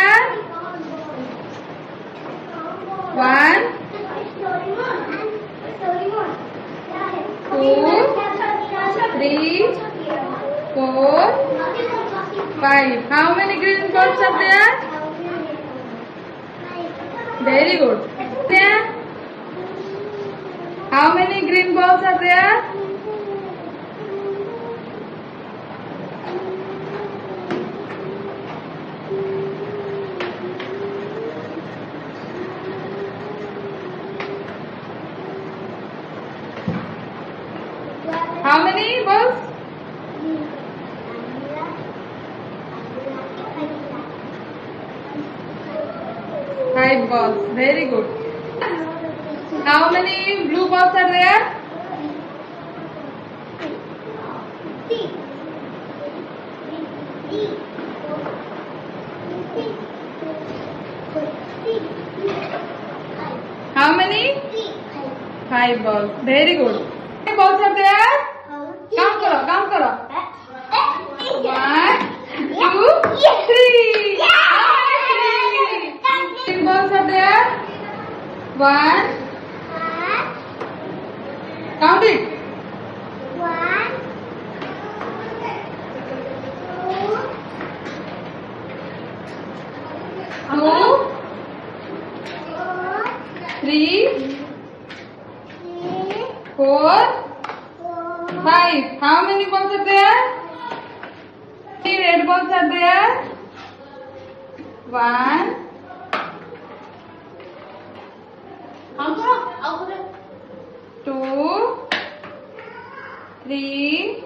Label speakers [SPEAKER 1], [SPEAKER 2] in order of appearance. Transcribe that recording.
[SPEAKER 1] there? One, two, three, four, five. How many green balls are there? Very good. There? How many green balls are there? How many balls? Five balls. Very good. How many blue balls are there? How many? Five balls. Very good. How many balls are there? Count karo, count karo. 1, 2, 3. How many balls are there? 1. Count it. 2, 3, 4, 5. How many balls are there? 3 red balls are there. 1, 2, 3,